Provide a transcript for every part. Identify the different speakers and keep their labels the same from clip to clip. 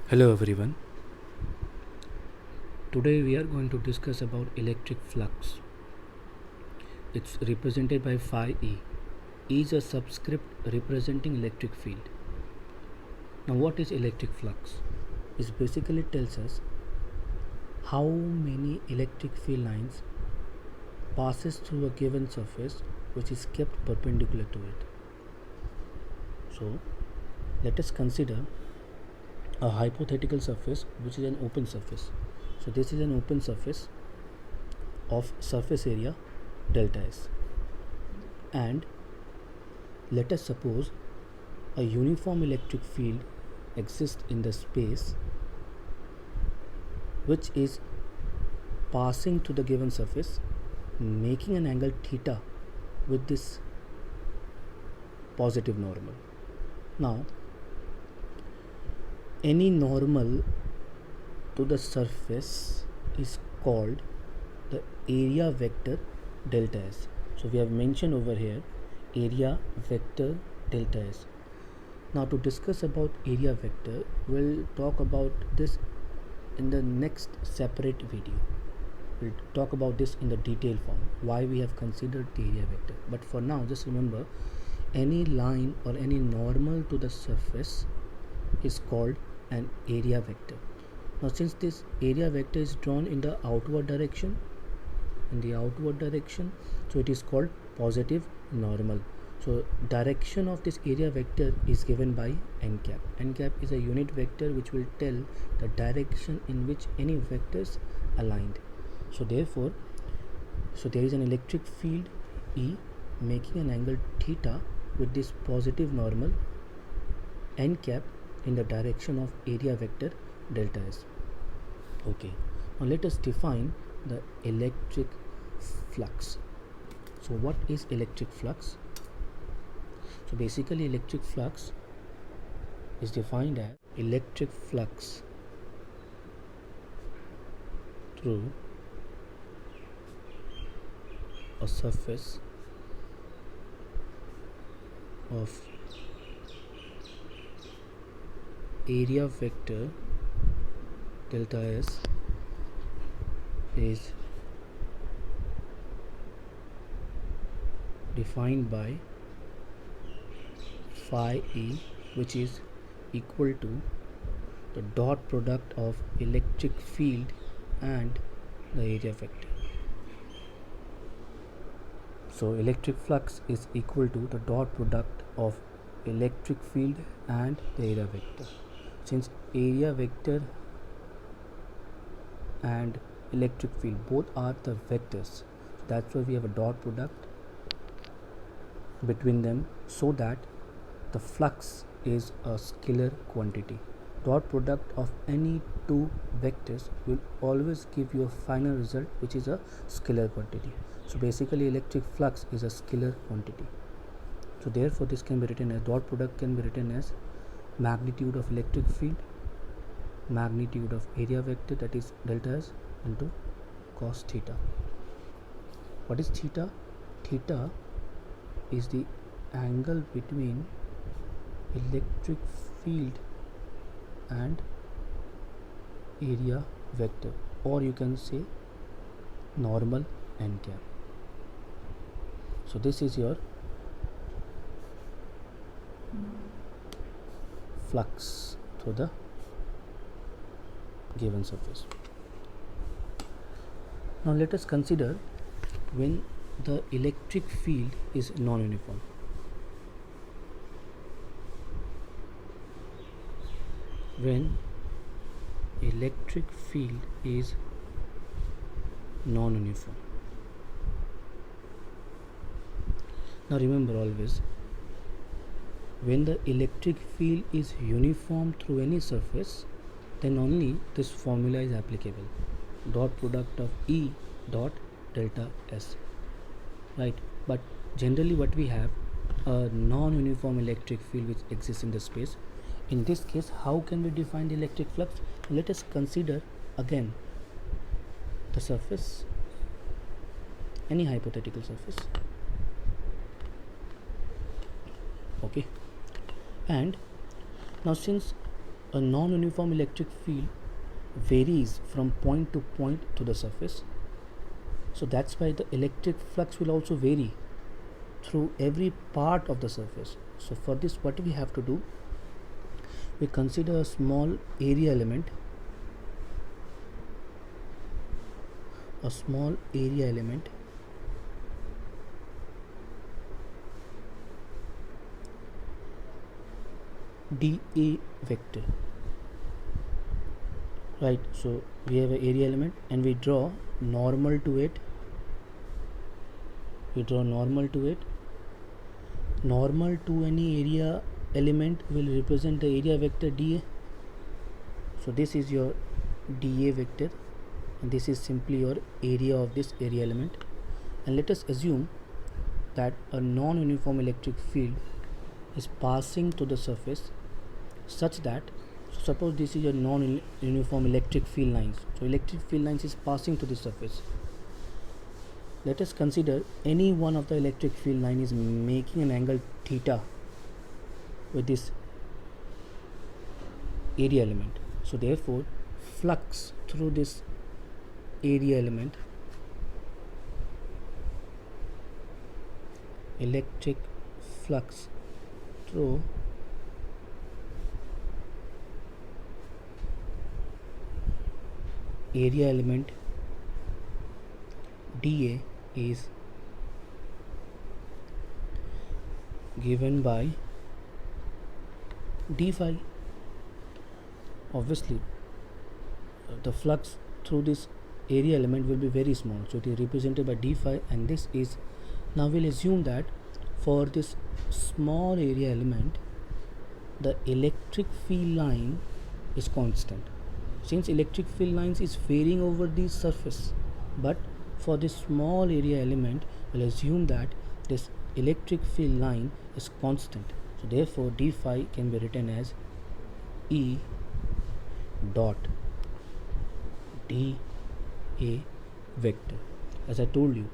Speaker 1: Hello everyone. Today we are going to discuss about electric flux. It's represented by phi E. E is a subscript representing electric field. Now what is electric flux? It basically tells us how many electric field lines passes through a given surface which is kept perpendicular to it. So let us consider a hypothetical surface which is an open surface. So this is an open surface of surface area delta S, and let us suppose a uniform electric field exists in the space which is passing through the given surface, making an angle theta with this positive normal. Now any normal to the surface is called the area vector delta S. So we have mentioned over here area vector delta S. Now to discuss about area vector, we'll talk about this in the next separate video. We'll talk about this in the detailed form, why we have considered the area vector. But for now, just remember any line or any normal to the surface is called an area vector. Now since this area vector is drawn in the outward direction, so it is called positive normal. So direction of this area vector is given by n cap. N cap is a unit vector which will tell the direction in which any vectors aligned. So therefore, there is an electric field E making an angle theta with this positive normal n cap in the direction of area vector delta S. Okay, now let us define the electric flux. So what is electric flux? So basically electric flux is defined as electric flux through a surface of area vector delta S is defined by phi E, which is equal to the dot product of electric field and the area vector. So electric flux is equal to the dot product of electric field and the area vector. Since area vector and electric field both are the vectors, that's why we have a dot product between them, so that the flux is a scalar quantity. Dot product of any two vectors will always give you a final result which is a scalar quantity. So basically electric flux is a scalar quantity. So therefore this can be written as, dot product can be written as magnitude of electric field, magnitude of area vector, that is delta S, into cos theta. What is theta? Theta is the angle between electric field and area vector, or you can say normal n cap. So this is your flux through the given surface. Now let us consider when the electric field is non-uniform. When electric field is non-uniform. Now remember always, when the electric field is uniform through any surface, then only this formula is applicable. Dot product of E dot delta S. Right? But generally what we have, a non-uniform electric field which exists in the space. In this case, how can we define the electric flux? Let us consider again the surface, any hypothetical surface. Okay, and now since A non-uniform electric field varies from point to point to the surface. So that's why the electric flux will also vary through every part of the surface. So for this, what we have to do, we consider a small area element, dA vector, right? So we have an area element and we draw normal to it. Normal to any area element will represent the area vector dA. So this is your dA vector and this is simply your area of this area element. And let us assume that a non-uniform electric field is passing to the surface such that, so suppose this is your non-uniform electric field lines. So electric field lines is passing to the surface. Let us consider any one of the electric field line is making an angle theta with this area element. So therefore flux through this area element, electric flux through area element dA is given by d phi. Obviously the flux through this area element will be very small, so it is represented by d phi, and this is, now we'll assume that for this small area element the electric field line is constant, since electric field lines is varying over the surface. But for this small area element, we'll assume that this electric field line is constant. So therefore d phi can be written as E dot dA vector. As I told you,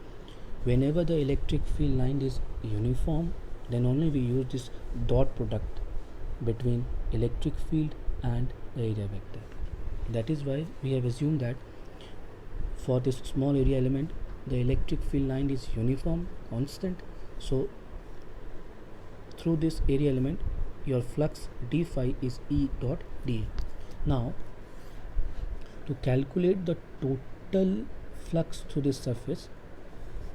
Speaker 1: whenever the electric field line is uniform, then only we use this dot product between electric field and the area vector. That is why we have assumed that for this small area element the electric field line is uniform, constant. So through this area element your flux d phi is E dot dA. Now to calculate the total flux through this surface,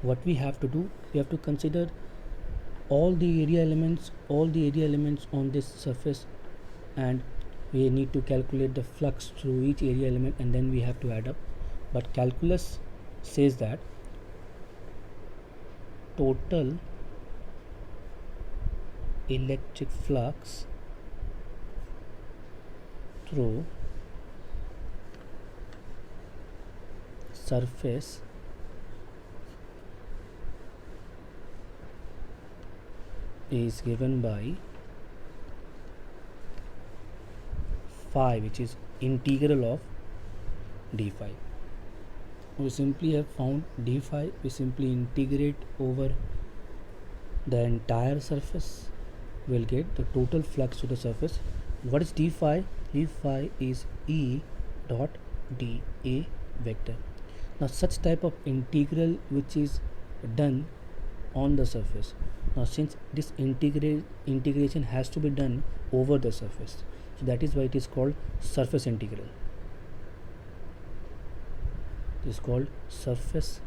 Speaker 1: what we have to do, we have to consider all the area elements on this surface, and we need to calculate the flux through each area element, and then we have to add up. But calculus says that total electric flux through surface is given by phi, which is integral of d phi. We simply have found d phi, we simply integrate over the entire surface, we'll get the total flux to the surface. What is d phi? D phi is E dot dA vector. Now such type of integral which is done on the surface, now since this integration has to be done over the surface, so that is why it is called surface integral. It is called surface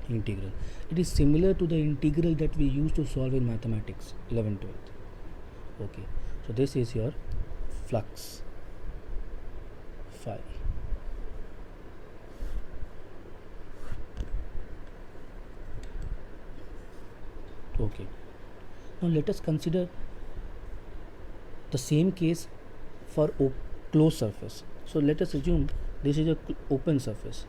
Speaker 1: integral. It is similar to the integral that we used to solve in mathematics 11th 12th. Okay, so this is your flux phi. Okay, now let us consider the same case for closed surface. So let us assume this is a open surface.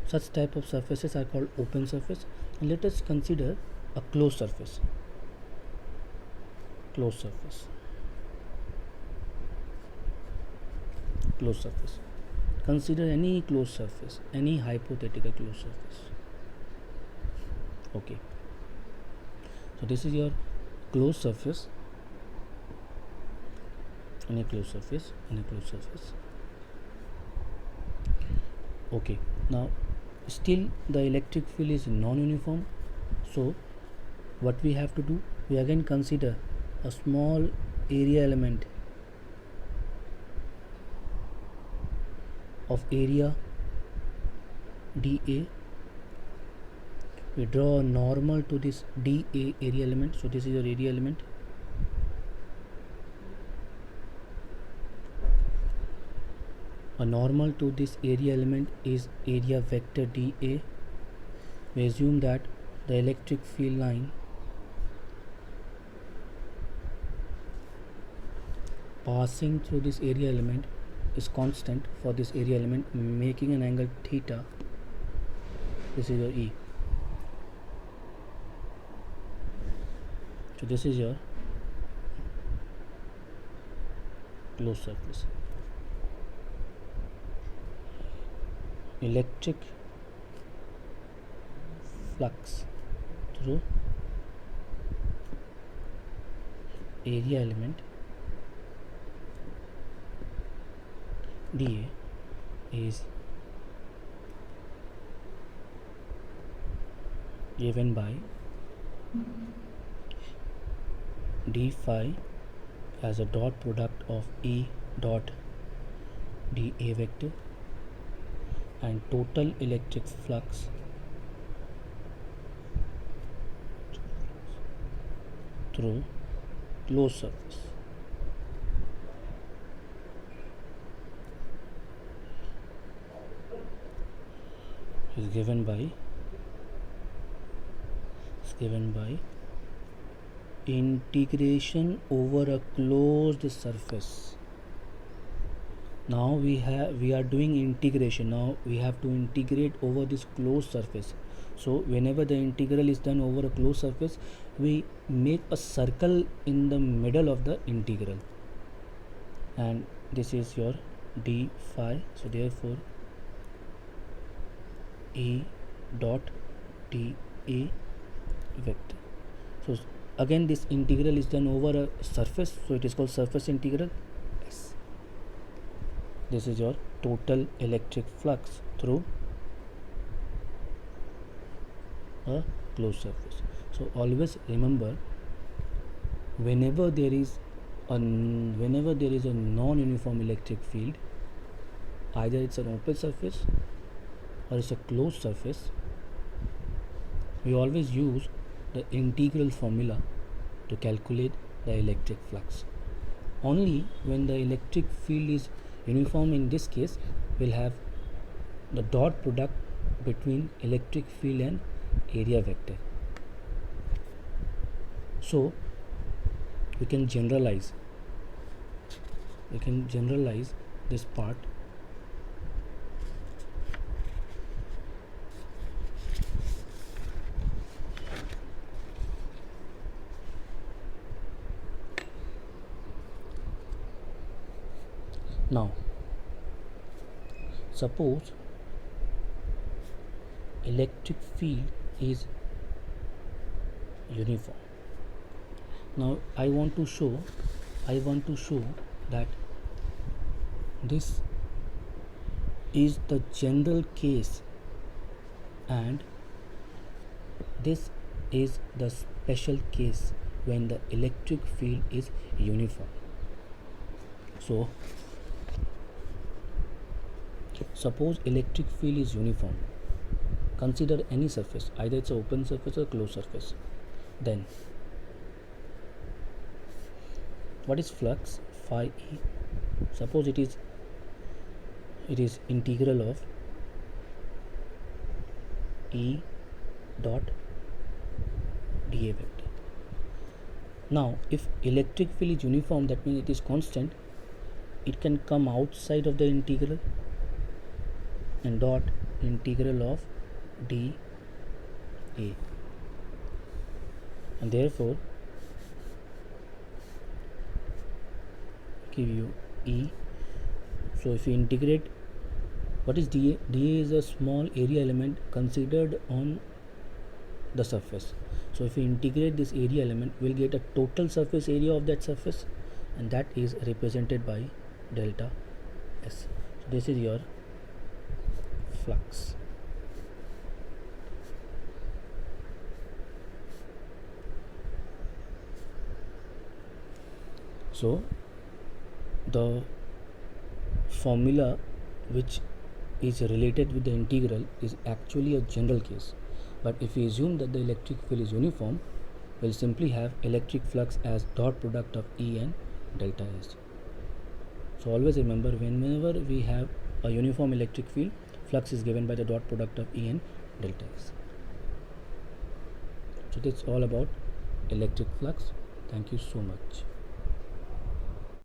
Speaker 1: Such type of surfaces are called open surface, and let us consider a closed surface. Closed surface. Consider any closed surface, any hypothetical closed surface. Okay, so this is your closed surface, in a closed surface. Okay, now still the electric field is non-uniform, so what we have to do, we again consider a small area element of area dA. We draw a normal to this dA area element, so this is your area element. A normal to this area element is area vector dA. We assume that the electric field line passing through this area element is constant for this area element, making an angle theta. This is your E. So this is your closed surface. Electric flux through area element dA is given by d phi as a dot product of E dot dA vector and total electric flux through closed surface. Is given by integration over a closed surface. Now we are doing integration. Now we have to integrate over this closed surface. So whenever the integral is done over a closed surface, we make a circle in the middle of the integral, and this is your d phi. So therefore E dot dA vector. So again this integral is done over a surface, so it is called surface integral. Yes. This is your total electric flux through a closed surface. So always remember, whenever there is a non-uniform electric field, either it's an open surface or it's a closed surface, we always use the integral formula to calculate the electric flux. Only when the electric field is uniform, in this case we'll have the dot product between electric field and area vector. So we can generalize this part. Now suppose electric field is uniform. Now I want to show that this is the general case and this is the special case when the electric field is uniform. So suppose electric field is uniform. Consider any surface, either it's an open surface or closed surface. Then what is flux? Phi E. Suppose it is integral of E dot dA vector. Now if electric field is uniform, that means it is constant. It can come outside of the integral and dot integral of dA, and therefore give you E. So if you integrate, what is dA? dA is a small area element considered on the surface. So if we integrate this area element, we'll get a total surface area of that surface. and that is represented by delta S. So this is your flux. So the formula which is related with the integral is actually a general case, but if we assume that the electric field is uniform, we'll simply have electric flux as dot product of E and delta S. So always remember, whenever we have a uniform electric field, flux is given by the dot product of E and delta S. So that's all about electric flux. Thank you so much.